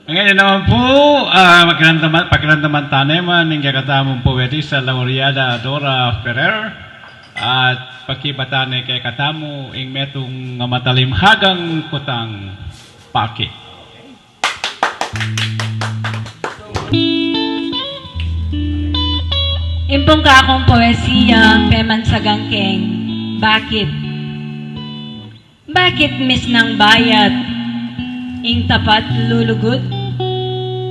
Ngayon naman po, pakiramdaman taneman ng katamong poetisa Laureada Dora Ferrer at pakibatane kay katamu ing metong matalimhagang kutang pakit. Impong ka akong poesiya, peman sa gangkeng. Bakit? Bakit mis ng bayat? Ing tapat lulugot?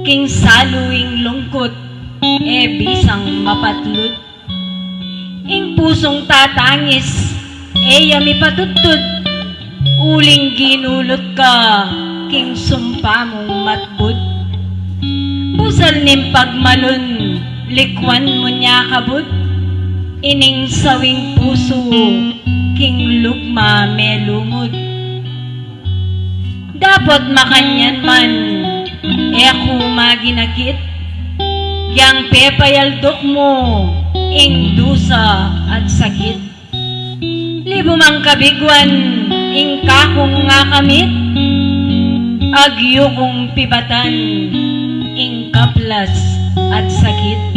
King saluing lungkot? Bisang mapatlud? Ing pusong tatangis? Yami patutod? Uling ginulot ka? King sumpa mong matbud? Pusal nim pagmalun? Likwan mo niya kabut? Ining sawing puso, king lugma melumod. Dapat makanyan man, ako maginakit. Yang pepayaldok mo, ing dusa at sakit. Libo mang kabigwan, ing kakong nga kamit. Agyo kong pibatan, ing kaplas at sakit.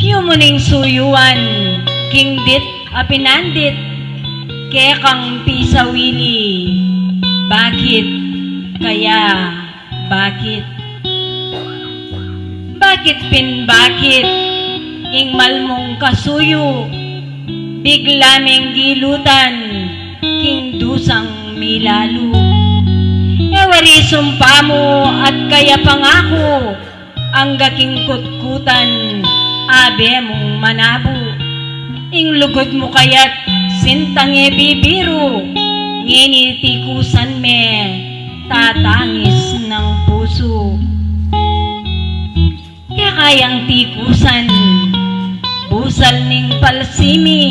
Yumuning suyuan, king dit apinandit, kekang pisawili. Bakit? Kaya, bakit? Bakit bakit? Ing malmong kasuyo, biglaming gilutan, king dusang milalo. Ewari sumpa mo at kaya pangako, ang gaking kutkutan, abe mong manabo. Ing lugod mo kaya't sintang bibiro, nginitikusan me, tatangis ng puso. Kaya kayang tikusan, busal ning palsimi,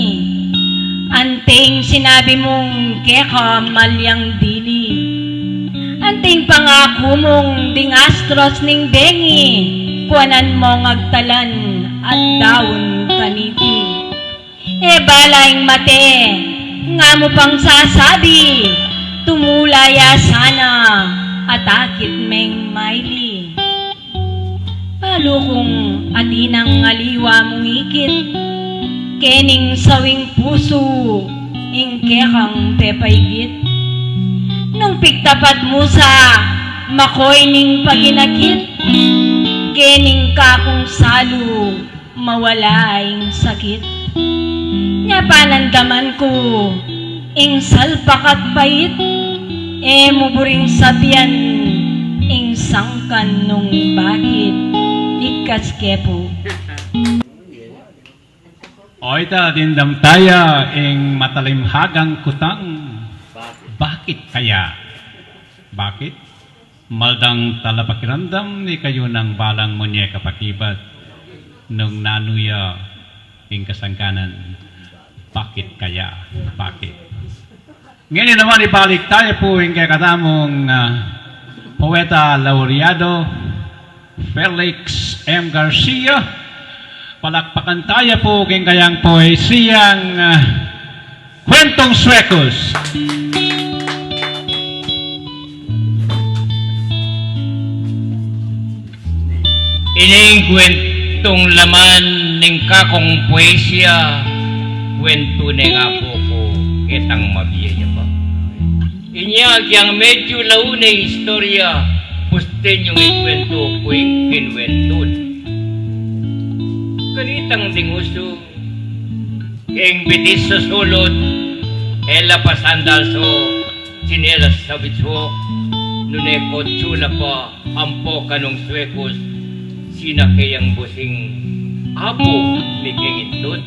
anting sinabi mong keka malyang dili. Anting pangako mong dingastros ning bengi, kuanan mong agtalan at daon kaniti. Balaing mate, nga mo pang sasabi, tumulaya sana at akit meng maili. Palo kong atinang ngaliwa mong ikit, kening sawing puso, ing kekang pepaygit. Nung pigtapat mo sa makoy ning paginakit, kening kakong salu, mawala ing sakit. Nya panandaman ko, ing salpak at pait, muburing sabian, ing sangkan nung bakit, ikas kepo. Oita dindam taya ing matalimhagang kutang. Bakit kaya? Bakit? Maldang talapakiramdam ni kayo ng balang monye kapakibat nung nanuya ing kasangkanan. Bakit kaya? Bakit? Ngayon naman ibalik tayo po ing katamong poeta laureado Felix M. Garcia. Palakpakan tayo po ing kayang poesiyang Kwentong Suecos. Ining kwentong laman ning kakong poesya, kwento ning apo ko, kitang mabiyaya pa. Inyag yang medyo launay istorya, pusten yung ikwento ko yung kinwentun. Kanitang dinguso, ing bitis sa sulod, ela pasandal so, sinelas sa bitso, nunekot sula pa, ampo kanong Suecos, sinakayang busing apo ni Kingitod.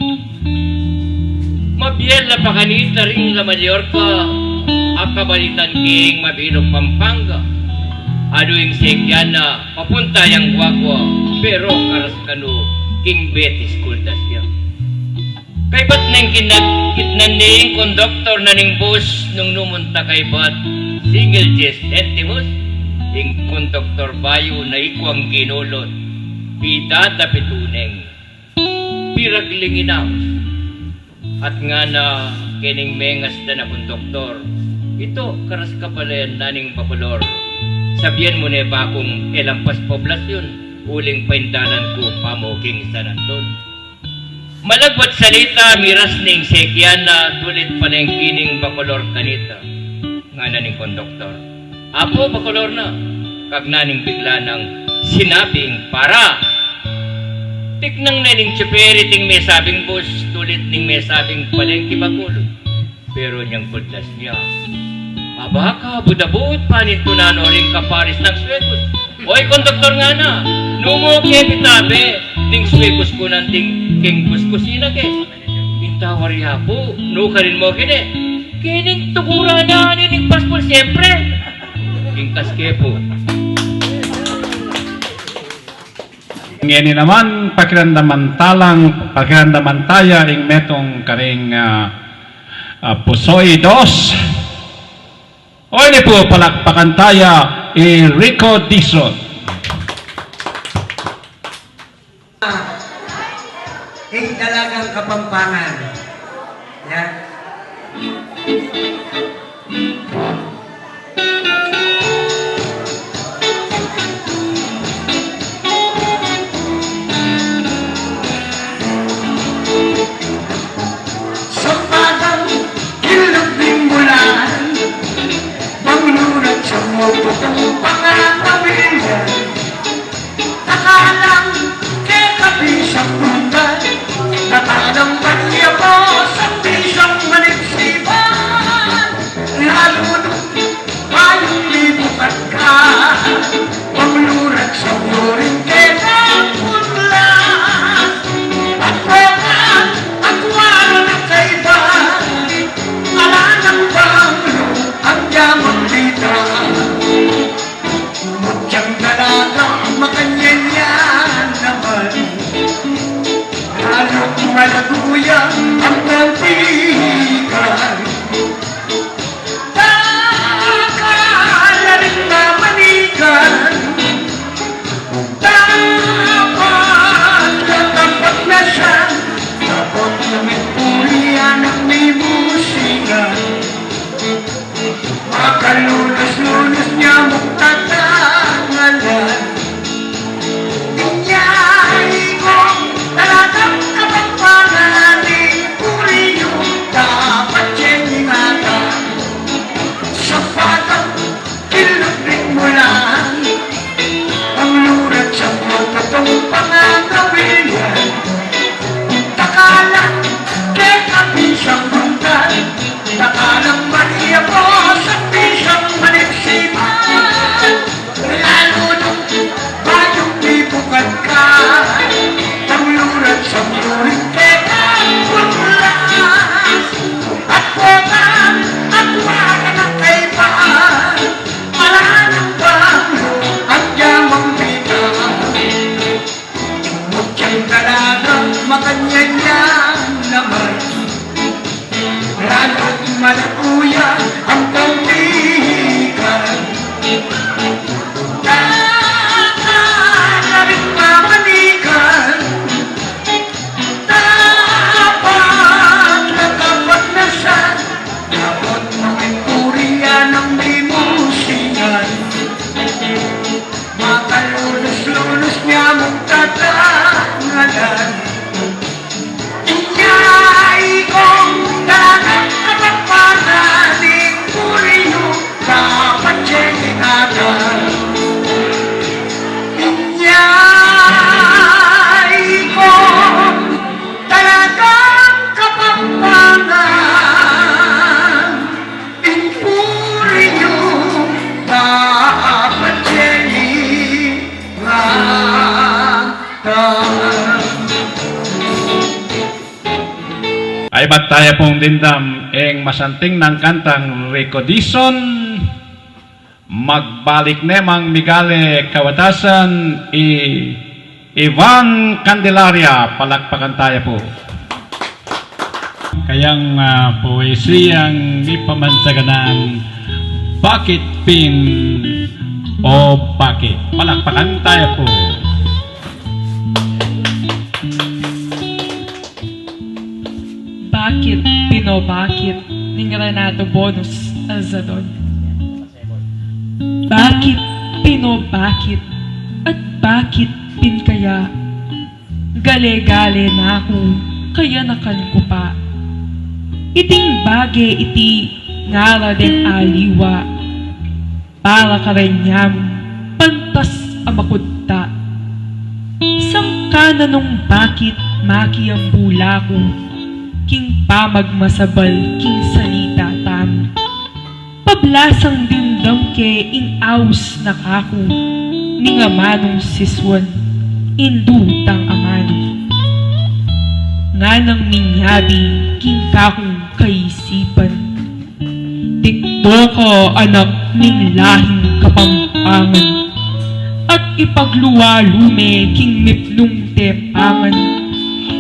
Mabiyela pa kanita rin la Mallorca, akabalitan king Mabino Pampanga. Aduing Sekyana, papunta yang Guagua, pero karas kano king Betis Kuldasya. Kay ba't nang kinagkitnan ning konduktor na ning bus nung numunta kay ba't single J centimus, ing konduktor bayo na ikwang ginulot. Pidada pituneng piraglingin house at nga na kining mengas na konduktor ito karas kapalayan naning bakulor Sabihan mo na ba kung elampas poblasyon, uling paindanan ko pamuking sa nandun. Malagwat salita, miras ning sekyana, tulit pa na yung kining bakolor kanita. Nga na ning konduktor. Apo, bakolor na. Kag naning bigla ng sinabing para. Tiknang na ning tsuperi ting may sabing bus, tulit ning may sabing palengki bakulod. Pero niyang kudlas niya. Abaka, budabot pa nito na ring kaparis ng swekos. Oy, konduktor nga na. Numo kepitabe, ning swekos ko nanting king kuskusina ke. Intawari hapo, no ka rin mo kine. Kining tukura na nining paspol siyempre. King kaskepo. Ngeni naman, pakiramdaman taya ing metong karing pusoy dos. O ini po palakpakan taya Rico Dizon. Dalagang Kapampangan. Yan. Sa padang ilog ng bulan, manglunod sa mabutong pangangawin. Nakalang kekapi sa pundan, nakalang bagya po sa pisang manipsipan. Lalo nung tayong libukat ka, manglunod sa muring kekapunlan. At kokan, at wala na kaiba, ala ng banglo ang yamang dita. Mutyang dalagang makanyanyan naman, lalong malaguya ang nantigan. Takala rin na manigan, dapat natapat na siya, dapat namin pulian ang may musikan. Makalunas-lunas niya magtatangalan. Inyay kong talagang Kapampangan, puri yung dapat siyang ingatan. Sa padang ilog rin mulan, ang lurat sa matotong pangangawin. Takalang kekapi siyang buntan, takalang Maria po sa pisang manipsipan. Lalo nung bayong libukan ka, ang lurat sa muring kekapunlas. At kokan, at wala ng kaibahan, ala ng banglo at yamang bita. Mutyang dalagang makanyanyan naman, lalo't malakuya ang kautikan. Takala rin mamanikan, dapat natapat na siya, dapat makipurian ang may musikan. Makalunos-lunos niya magtatangalan. Inyay kong talagang Kapampangan, puri yung dapat siyang ingatan. Inyay kong talagang Kapampangan, puri yung dapat siyang ingatan. Ay ba't tayo pong dindam ing masanting ng kantang Rico Dizon, magbalik nemang migale kawatasan Ivan Candelaria, palakpakan tayo po. Kayang poesiyang ipamansaganang Bakit Pin o Bakit? Palakpakan tayo po. Bakit, Pino, bakit? Ning Renato Bonus Alzadon. Bakit pinobakit at bakit pinkaya. Gale-gale na ako, kaya nakan ko pa. Iting bage iti ngara den aliwa. Para ka rin niyam, pantas amakudta. Sangka na nung bakit maki ang bula ko, king pamagmasabal, king salita tam. Pablasang dindam ke ing aus na kako, ning amanong siswan, indutang amano. Nga nang ninyabi, king kakong kaisipan. Dikto ko anak ning lahing kapampangan, at ipagluwalume king mipnong tepangan,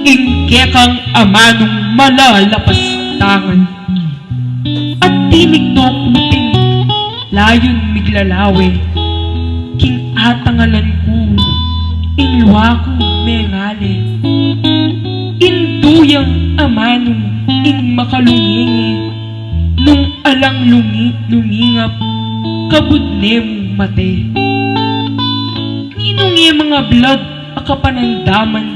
ingke kang amanong malalapas tangan. At tinig do kuping, layon miglalawe, king atangalan ko, ingluwa ko mengale. Induyang amanong ing makalungingi, nung alang lumingap, kabudne mo mate. Ninong mga blood akapanandaman,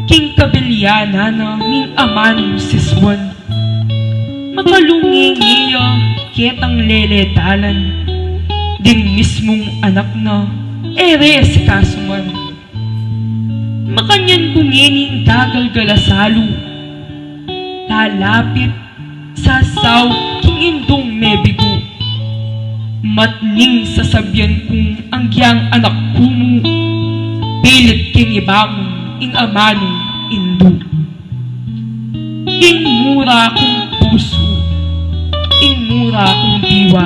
king kabilyana na ning amanong siswan. Makalungingiya, ketang leletalan, ding mismong anak na, ere si kasuman. Makanyan bungining dagal galasalo, lalapit, sasaw, king indong mebigo. Matning sasabyan kong ang giyang anak kumo, pilit king ibangon, ing amanong indo. Ing mura kong puso, ing mura kong diwa,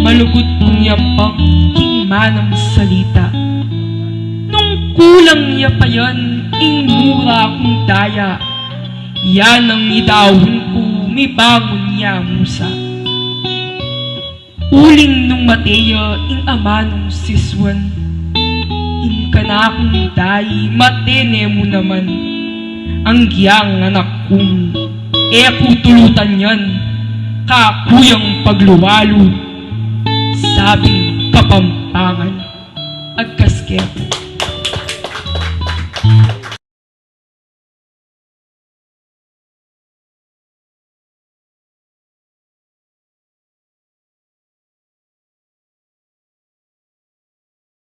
malugod kong yampang, king manang salita. Nung kulang niya pa yan, ing mura kong daya, yan ang idawin ko, may bangon niya musa. Uling nung mateya, ing amanong siswan, ing kanakong dayi, matene mo naman, ang giyang anak kong, kutulutan yan, kakuyang pagluwalo, sabing kapampangan, agkaskepo.